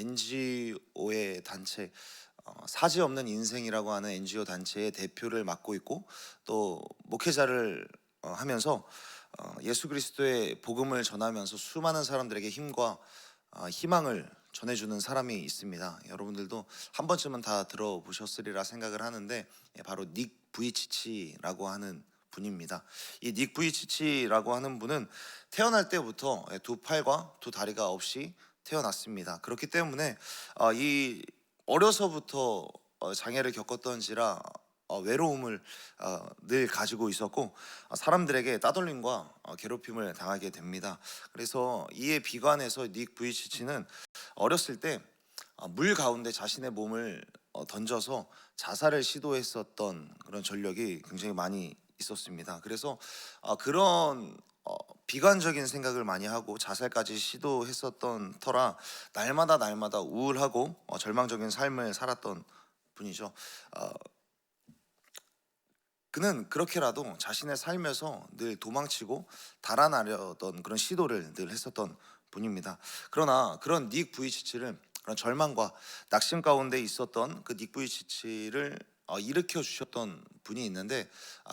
NGO의 단체 사지 없는 인생이라고 하는 NGO 단체의 대표를 맡고 있고 또 목회자를 하면서 예수 그리스도의 복음을 전하면서 수많은 사람들에게 힘과 희망을 전해주는 사람이 있습니다. 여러분들도 한 번쯤은 다 들어보셨으리라 생각을 하는데 바로 닉 부이치치라고 하는 분입니다. 이 닉 부이치치라고 하는 분은 태어날 때부터 두 팔과 두 다리가 없이 태어났습니다. 그렇기 때문에 이 어려서부터 장애를 겪었던지라 외로움을 늘 가지고 있었고 사람들에게 따돌림과 괴롭힘을 당하게 됩니다. 그래서 이에 비관해서 닉 부이치치는 어렸을 때 물 가운데 자신의 몸을 던져서 자살을 시도했었던 그런 전력이 굉장히 많이 있었습니다. 그래서 그런 비관적인 생각을 많이 하고 자살까지 시도했었던 터라 날마다 우울하고 절망적인 삶을 살았던 분이죠. 그는 그렇게라도 자신의 삶에서 늘 도망치고 달아나려던 그런 시도를 늘 했었던 분입니다. 그러나 그런 닉 부이치치를 그런 절망과 낙심 가운데 있었던 그 닉 부이치치를 일으켜 주셨던 분이 있는데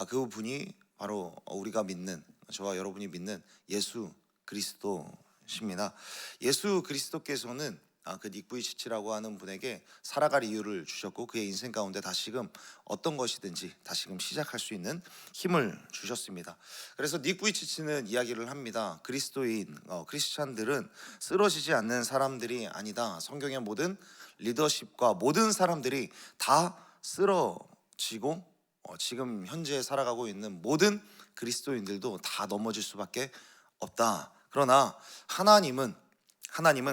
그 분이 바로 우리가 믿는, 저와 여러분이 믿는 예수 그리스도십니다. 예수 그리스도께서는 그 닉 부이치치라고 하는 분에게 살아갈 이유를 주셨고 그의 인생 가운데 다시금 어떤 것이든지 다시금 시작할 수 있는 힘을 주셨습니다. 그래서 닉 부이치치는 이야기를 합니다. 그리스도인 크리스찬들은 쓰러지지 않는 사람들이 아니다. 성경의 모든 리더십과 모든 사람들이 다 쓰러지고 지금 현재 살아가고 있는 모든 그리스도인들도 다 넘어질 수밖에 없다. 그러나 하나님은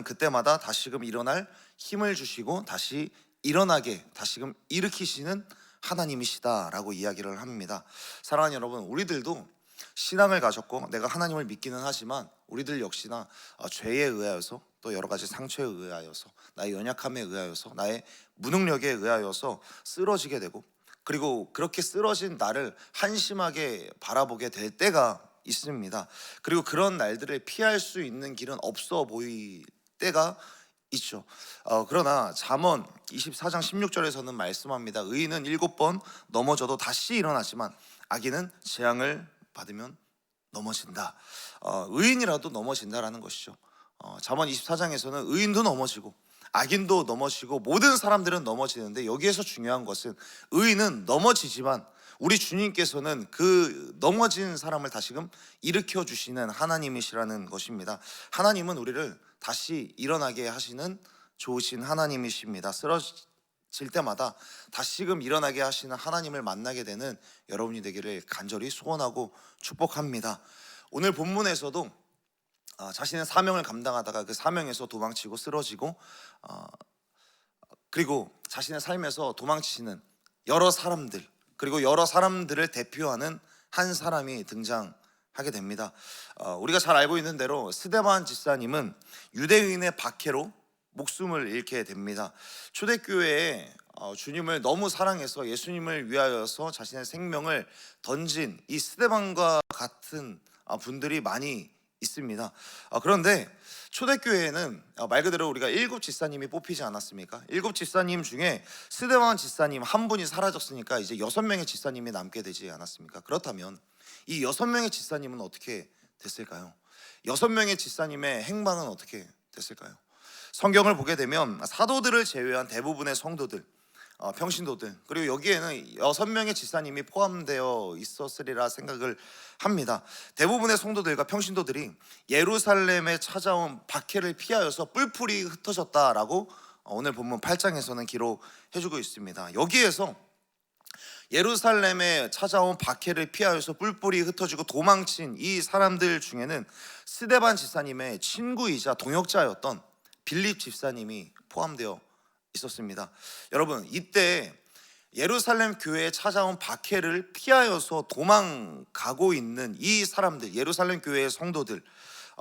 그때마다 다시금 일어날 힘을 주시고 다시 일어나게 다시금 일으키시는 하나님이시다라고 이야기를 합니다. 사랑하는 여러분, 우리들도 신앙을 가졌고 내가 하나님을 믿기는 하지만 우리들 역시나 죄에 의하여서 또 여러 가지 상처에 의하여서 나의 연약함에 의하여서 나의 무능력에 의하여서 쓰러지게 되고 그리고 그렇게 쓰러진 나를 한심하게 바라보게 될 때가 있습니다. 그리고 그런 날들을 피할 수 있는 길은 없어 보일 때가 있죠. 그러나 잠언 24장 16절에서는 말씀합니다. 의인은 7번 넘어져도 다시 일어나지만 악인은 재앙을 받으면 넘어진다. 의인이라도 넘어진다라는 것이죠. 잠언 24장에서는 의인도 넘어지고 악인도 넘어지고 모든 사람들은 넘어지는데 여기에서 중요한 것은 의인은 넘어지지만 우리 주님께서는 그 넘어진 사람을 다시금 일으켜 주시는 하나님이시라는 것입니다. 하나님은 우리를 다시 일어나게 하시는 좋으신 하나님이십니다. 쓰러질 때마다 다시금 일어나게 하시는 하나님을 만나게 되는 여러분이 되기를 간절히 소원하고 축복합니다. 오늘 본문에서도 자신의 사명을 감당하다가 그 사명에서 도망치고 쓰러지고 그리고 자신의 삶에서 도망치는 여러 사람들 그리고 여러 사람들을 대표하는 한 사람이 등장하게 됩니다. 우리가 잘 알고 있는 대로 스데반 집사님은 유대인의 박해로 목숨을 잃게 됩니다. 초대교회에 주님을 너무 사랑해서 예수님을 위하여서 자신의 생명을 던진 이 스데반과 같은 분들이 많이 있습니다. 그런데 초대교회에는 말 그대로 우리가 7 집사님이 뽑히지 않았습니까? 7 집사님 중에 스데반 집사님 한 분이 사라졌으니까 이제 6명의 집사님이 남게 되지 않았습니까? 그렇다면 이 6명의 집사님은 어떻게 됐을까요? 6명의 집사님의 행방은 어떻게 됐을까요? 성경을 보게 되면 사도들을 제외한 대부분의 성도들, 평신도들 그리고 여기에는 6명의 집사님이 포함되어 있었으리라 생각을 합니다. 대부분의 성도들과 평신도들이 예루살렘에 찾아온 박해를 피하여서 뿔뿔이 흩어졌다라고 오늘 본문 8장에서는 기록해주고 있습니다. 여기에서 예루살렘에 찾아온 박해를 피하여서 뿔뿔이 흩어지고 도망친 이 사람들 중에는 스데반 집사님의 친구이자 동역자였던 빌립 집사님이 포함되어 있었습니다. 여러분, 이때 예루살렘 교회에 찾아온 박해를 피하여서 도망가고 있는 이 사람들, 예루살렘 교회의 성도들,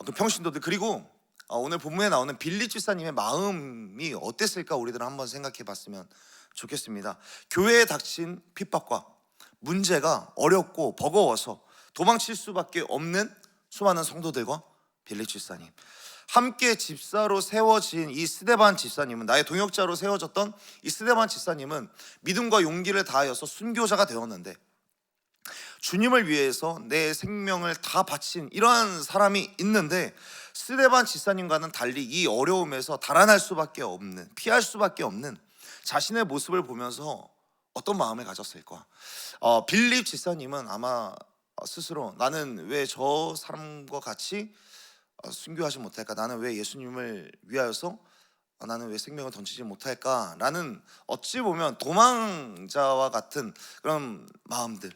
그 평신도들 그리고 오늘 본문에 나오는 빌립 집사님의 마음이 어땠을까 우리들은 한번 생각해 봤으면 좋겠습니다. 교회에 닥친 핍박과 문제가 어렵고 버거워서 도망칠 수밖에 없는 수많은 성도들과 빌립 집사님, 함께 집사로 세워진 이 스데반 집사님은, 나의 동역자로 세워졌던 이 스데반 집사님은 믿음과 용기를 다하여서 순교자가 되었는데, 주님을 위해서 내 생명을 다 바친 이러한 사람이 있는데, 스데반 집사님과는 달리 이 어려움에서 달아날 수밖에 없는, 피할 수밖에 없는 자신의 모습을 보면서 어떤 마음을 가졌을까? 빌립 집사님은 아마 스스로, 나는 왜 저 사람과 같이 순교하지 못할까? 나는 왜 예수님을 위하여서 나는 왜 생명을 던지지 못할까? 라는, 어찌 보면 도망자와 같은 그런 마음들,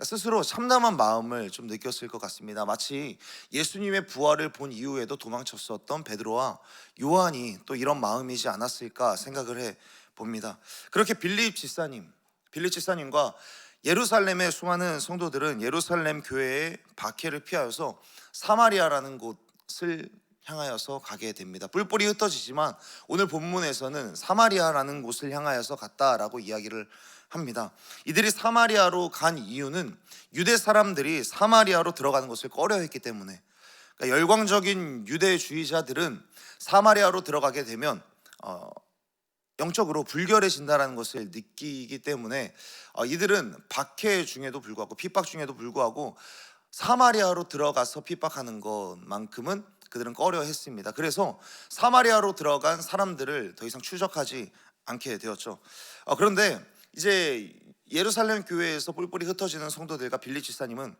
스스로 참담한 마음을 좀 느꼈을 것 같습니다. 마치 예수님의 부활을 본 이후에도 도망쳤었던 베드로와 요한이 또 이런 마음이지 않았을까 생각을 해 봅니다. 그렇게 빌립 집사님과 예루살렘의 수많은 성도들은 예루살렘 교회의 박해를 피하여서 사마리아라는 곳을 향하여서 가게 됩니다. 뿔뿔이 흩어지지만 오늘 본문에서는 사마리아라는 곳을 향하여서 갔다라고 이야기를 합니다. 이들이 사마리아로 간 이유는 유대 사람들이 사마리아로 들어가는 것을 꺼려했기 때문에, 그러니까 열광적인 유대주의자들은 사마리아로 들어가게 되면 영적으로 불결해진다는 것을 느끼기 때문에 이들은 박해 중에도 불구하고, 핍박 중에도 불구하고 사마리아로 들어가서 핍박하는 것만큼은 그들은 꺼려했습니다. 그래서 사마리아로 들어간 사람들을 더 이상 추적하지 않게 되었죠. 그런데 이제 예루살렘 교회에서 뿔뿔이 흩어지는 성도들과 빌립 집사님은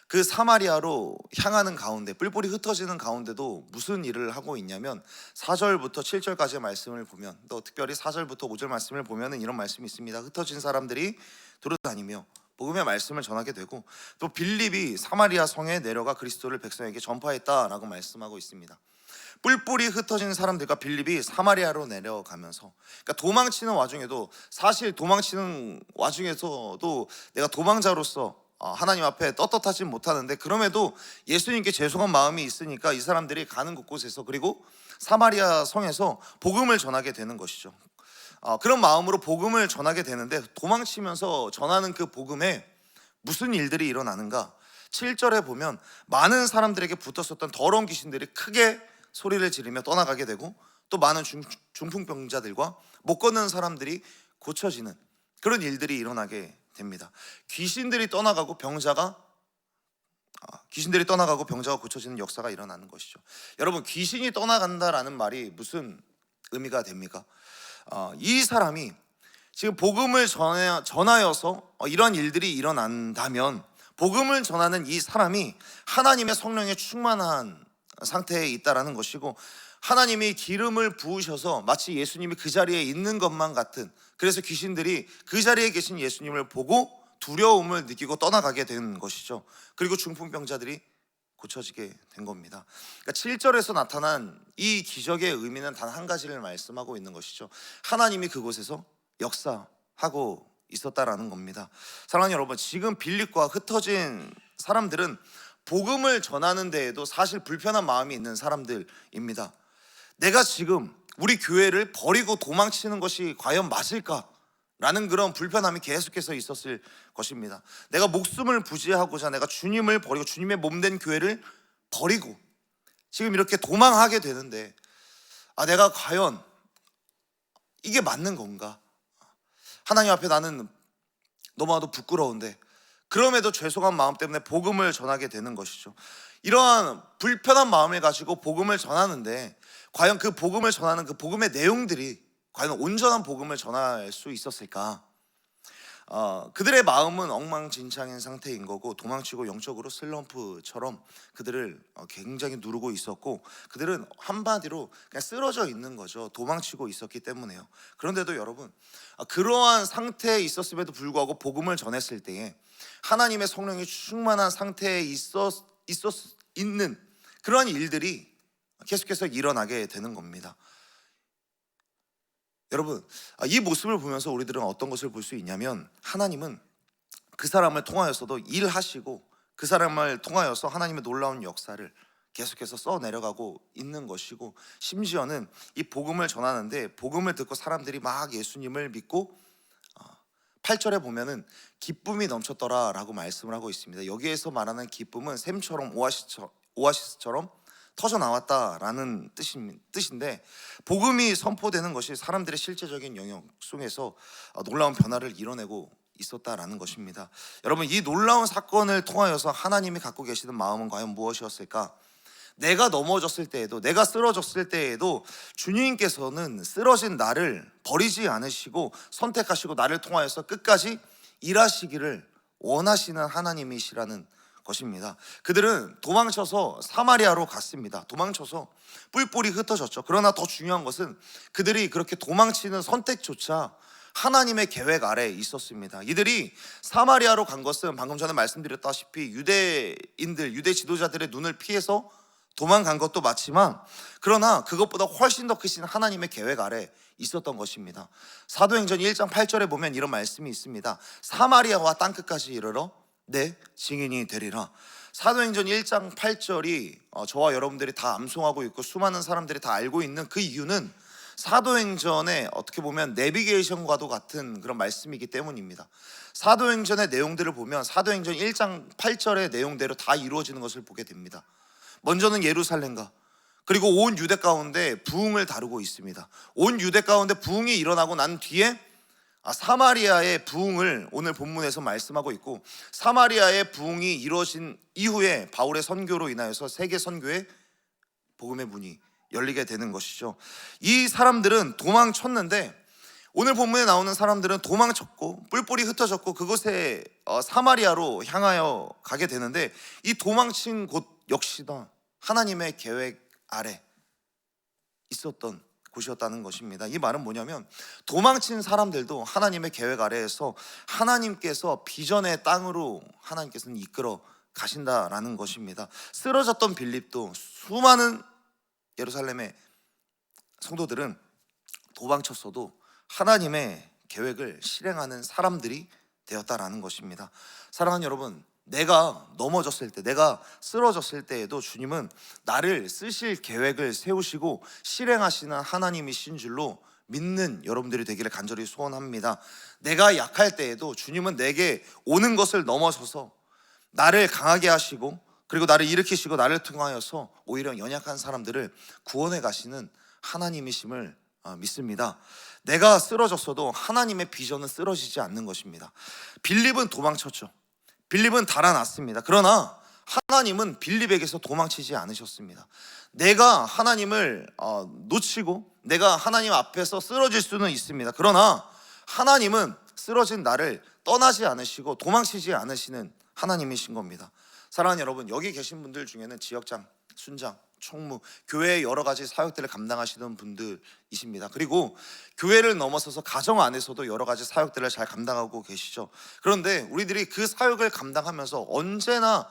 그 사마리아로 향하는 가운데, 뿔뿔이 흩어지는 가운데도 무슨 일을 하고 있냐면, 4절부터 7절까지의 말씀을 보면, 또 특별히 4절부터 5절 말씀을 보면 이런 말씀이 있습니다. 흩어진 사람들이 두루다니며 복음의 말씀을 전하게 되고, 또 빌립이 사마리아 성에 내려가 그리스도를 백성에게 전파했다라고 말씀하고 있습니다. 뿔뿔이 흩어진 사람들과 빌립이 사마리아로 내려가면서, 그러니까 도망치는 와중에도, 사실 도망치는 와중에서도 내가 도망자로서 하나님 앞에 떳떳하지 못하는데, 그럼에도 예수님께 죄송한 마음이 있으니까 이 사람들이 가는 곳곳에서, 그리고 사마리아 성에서 복음을 전하게 되는 것이죠. 그런 마음으로 복음을 전하게 되는데, 도망치면서 전하는 그 복음에 무슨 일들이 일어나는가? 7절에 보면 많은 사람들에게 붙었었던 더러운 귀신들이 크게 소리를 지르며 떠나가게 되고, 또 많은 중풍병자들과 못 걷는 사람들이 고쳐지는 그런 일들이 일어나게 됩니다. 귀신들이 떠나가고 병자가 고쳐지는 역사가 일어나는 것이죠. 여러분, 귀신이 떠나간다라는 말이 무슨 의미가 됩니까? 이 사람이 지금 복음을 전하여서 이런 일들이 일어난다면, 복음을 전하는 이 사람이 하나님의 성령에 충만한 상태에 있다라는 것이고, 하나님이 기름을 부으셔서 마치 예수님이 그 자리에 있는 것만 같은, 그래서 귀신들이 그 자리에 계신 예수님을 보고 두려움을 느끼고 떠나가게 된 것이죠. 그리고 중풍병자들이 고쳐지게 된 겁니다. 그러니까 7절에서 나타난 이 기적의 의미는 단 한 가지를 말씀하고 있는 것이죠. 하나님이 그곳에서 역사하고 있었다라는 겁니다. 사랑하는 여러분, 지금 빌립과 흩어진 사람들은 복음을 전하는 데에도 사실 불편한 마음이 있는 사람들입니다. 내가 지금 우리 교회를 버리고 도망치는 것이 과연 맞을까? 라는 그런 불편함이 계속해서 있었을 것입니다. 내가 목숨을 부지하고자 내가 주님을 버리고 주님의 몸된 교회를 버리고 지금 이렇게 도망하게 되는데, 내가 과연 이게 맞는 건가? 하나님 앞에 나는 너무나도 부끄러운데, 그럼에도 죄송한 마음 때문에 복음을 전하게 되는 것이죠. 이러한 불편한 마음을 가지고 복음을 전하는데, 과연 그 복음을 전하는 그 복음의 내용들이 과연 온전한 복음을 전할 수 있었을까? 그들의 마음은 엉망진창인 상태인 거고, 도망치고 영적으로 슬럼프처럼 그들을 굉장히 누르고 있었고, 그들은 한마디로 그냥 쓰러져 있는 거죠. 도망치고 있었기 때문에요. 그런데도 여러분, 그러한 상태에 있었음에도 불구하고 복음을 전했을 때에 하나님의 성령이 충만한 상태에 있는 그러한 일들이 계속해서 일어나게 되는 겁니다. 여러분, 이 모습을 보면서 우리들은 어떤 것을 볼 수 있냐면, 하나님은 그 사람을 통하여서도 일하시고, 그 사람을 통하여서 하나님의 놀라운 역사를 계속해서 써내려가고 있는 것이고, 심지어는 이 복음을 전하는데 복음을 듣고 사람들이 막 예수님을 믿고, 8절에 보면은 기쁨이 넘쳤더라 라고 말씀을 하고 있습니다. 여기에서 말하는 기쁨은 샘처럼 오아시스처럼 터져 나왔다라는 뜻인데, 복음이 선포되는 것이 사람들의 실제적인 영역 속에서 놀라운 변화를 이뤄내고 있었다라는 것입니다. 여러분, 이 놀라운 사건을 통하여서 하나님이 갖고 계시는 마음은 과연 무엇이었을까? 내가 넘어졌을 때에도, 내가 쓰러졌을 때에도 주님께서는 쓰러진 나를 버리지 않으시고 선택하시고 나를 통하여서 끝까지 일하시기를 원하시는 하나님이시라는 것입니다. 그들은 도망쳐서 사마리아로 갔습니다. 도망쳐서 뿔뿔이 흩어졌죠. 그러나 더 중요한 것은 그들이 그렇게 도망치는 선택조차 하나님의 계획 아래에 있었습니다. 이들이 사마리아로 간 것은 방금 전에 말씀드렸다시피 유대인들, 유대 지도자들의 눈을 피해서 도망간 것도 맞지만, 그러나 그것보다 훨씬 더 크신 하나님의 계획 아래 있었던 것입니다. 사도행전 1장 8절에 보면 이런 말씀이 있습니다. 사마리아와 땅끝까지 이르러 내 증인이 되리라. 사도행전 1장 8절이 저와 여러분들이 다 암송하고 있고 수많은 사람들이 다 알고 있는 그 이유는 사도행전에 어떻게 보면 내비게이션과도 같은 그런 말씀이기 때문입니다. 사도행전의 내용들을 보면 사도행전 1장 8절의 내용대로 다 이루어지는 것을 보게 됩니다. 먼저는 예루살렘과 그리고 온 유대 가운데 부흥을 다루고 있습니다. 온 유대 가운데 부흥이 일어나고 난 뒤에 사마리아의 부흥을 오늘 본문에서 말씀하고 있고, 사마리아의 부흥이 이루어진 이후에 바울의 선교로 인하여서 세계 선교의 복음의 문이 열리게 되는 것이죠. 이 사람들은 도망쳤는데, 오늘 본문에 나오는 사람들은 도망쳤고 뿔뿔이 흩어졌고 그곳에 사마리아로 향하여 가게 되는데, 이 도망친 곳 역시나 하나님의 계획 아래 있었던 곳이었다는 것입니다. 이 말은 뭐냐면, 도망친 사람들도 하나님의 계획 아래에서 하나님께서 비전의 땅으로 하나님께서는 이끌어 가신다라는 것입니다. 쓰러졌던 빌립도 수많은 예루살렘의 성도들은 도망쳤어도 하나님의 계획을 실행하는 사람들이 되었다라는 것입니다. 사랑하는 여러분, 내가 넘어졌을 때, 내가 쓰러졌을 때에도 주님은 나를 쓰실 계획을 세우시고 실행하시는 하나님이신 줄로 믿는 여러분들이 되기를 간절히 소원합니다. 내가 약할 때에도 주님은 내게 오는 것을 넘어서서 나를 강하게 하시고, 그리고 나를 일으키시고 나를 통하여서 오히려 연약한 사람들을 구원해 가시는 하나님이심을 믿습니다. 내가 쓰러졌어도 하나님의 비전은 쓰러지지 않는 것입니다. 빌립은 도망쳤죠. 빌립은 달아났습니다. 그러나 하나님은 빌립에게서 도망치지 않으셨습니다. 내가 하나님을 놓치고 내가 하나님 앞에서 쓰러질 수는 있습니다. 그러나 하나님은 쓰러진 나를 떠나지 않으시고 도망치지 않으시는 하나님이신 겁니다. 사랑하는 여러분, 여기 계신 분들 중에는 지역장, 순장, 총무, 교회의 여러 가지 사역들을 감당하시는 분들이십니다. 그리고 교회를 넘어서서 가정 안에서도 여러 가지 사역들을 잘 감당하고 계시죠. 그런데 우리들이 그 사역을 감당하면서 언제나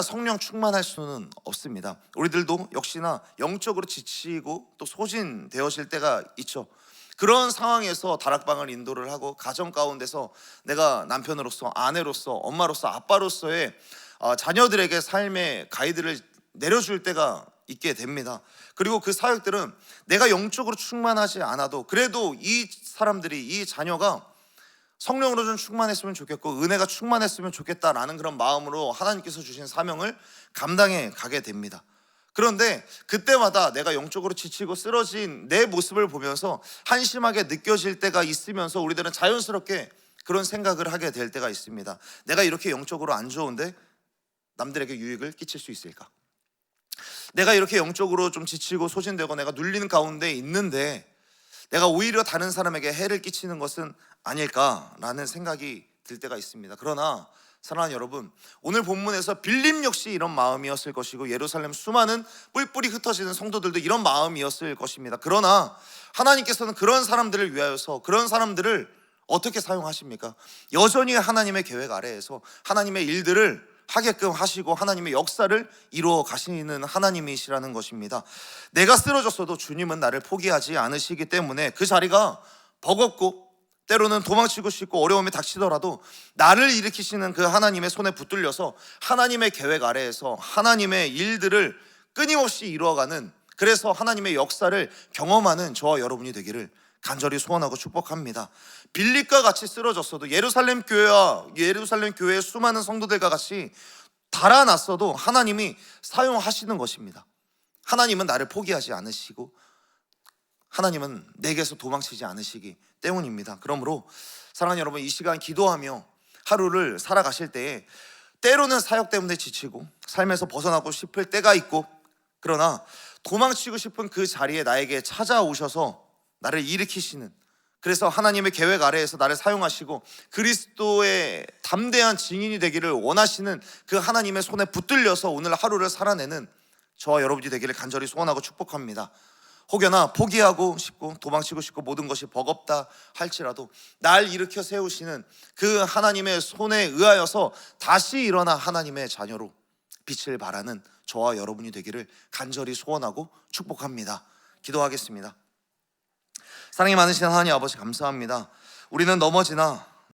성령 충만할 수는 없습니다. 우리들도 역시나 영적으로 지치고 또 소진되어질 때가 있죠. 그런 상황에서 다락방을 인도를 하고 가정 가운데서 내가 남편으로서, 아내로서, 엄마로서, 아빠로서의 자녀들에게 삶의 가이드를 내려줄 때가 있게 됩니다. 그리고 그 사역들은 내가 영적으로 충만하지 않아도 그래도 이 사람들이, 이 자녀가 성령으로 좀 충만했으면 좋겠고 은혜가 충만했으면 좋겠다라는 그런 마음으로 하나님께서 주신 사명을 감당해 가게 됩니다. 그런데 그때마다 내가 영적으로 지치고 쓰러진 내 모습을 보면서 한심하게 느껴질 때가 있으면서 우리들은 자연스럽게 그런 생각을 하게 될 때가 있습니다. 내가 이렇게 영적으로 안 좋은데 남들에게 유익을 끼칠 수 있을까? 내가 이렇게 영적으로 좀 지치고 소진되고 내가 눌리는 가운데 있는데 내가 오히려 다른 사람에게 해를 끼치는 것은 아닐까라는 생각이 들 때가 있습니다. 그러나 사랑하는 여러분, 오늘 본문에서 빌립 역시 이런 마음이었을 것이고 예루살렘 수많은 뿔뿔이 흩어지는 성도들도 이런 마음이었을 것입니다. 그러나 하나님께서는 그런 사람들을 위하여서 그런 사람들을 어떻게 사용하십니까? 여전히 하나님의 계획 아래에서 하나님의 일들을 하게끔 하시고 하나님의 역사를 이루어 가시는 하나님이시라는 것입니다. 내가 쓰러졌어도 주님은 나를 포기하지 않으시기 때문에 그 자리가 버겁고 때로는 도망치고 싶고 어려움이 닥치더라도 나를 일으키시는 그 하나님의 손에 붙들려서 하나님의 계획 아래에서 하나님의 일들을 끊임없이 이루어가는, 그래서 하나님의 역사를 경험하는 저와 여러분이 되기를 간절히 소원하고 축복합니다. 빌립과 같이 쓰러졌어도 예루살렘 교회의 수많은 성도들과 같이 달아났어도 하나님이 사용하시는 것입니다. 하나님은 나를 포기하지 않으시고 하나님은 내게서 도망치지 않으시기 때문입니다. 그러므로 사랑하는 여러분, 이 시간 기도하며 하루를 살아가실 때에 때로는 사역 때문에 지치고 삶에서 벗어나고 싶을 때가 있고, 그러나 도망치고 싶은 그 자리에 나에게 찾아오셔서 나를 일으키시는, 그래서 하나님의 계획 아래에서 나를 사용하시고 그리스도의 담대한 증인이 되기를 원하시는 그 하나님의 손에 붙들려서 오늘 하루를 살아내는 저와 여러분이 되기를 간절히 소원하고 축복합니다. 혹여나 포기하고 싶고 도망치고 싶고 모든 것이 버겁다 할지라도 날 일으켜 세우시는 그 하나님의 손에 의하여서 다시 일어나 하나님의 자녀로 빛을 발하는 저와 여러분이 되기를 간절히 소원하고 축복합니다. 기도하겠습니다. 사랑이 많으신 하나님 아버지, 감사합니다. 우리는 넘어지나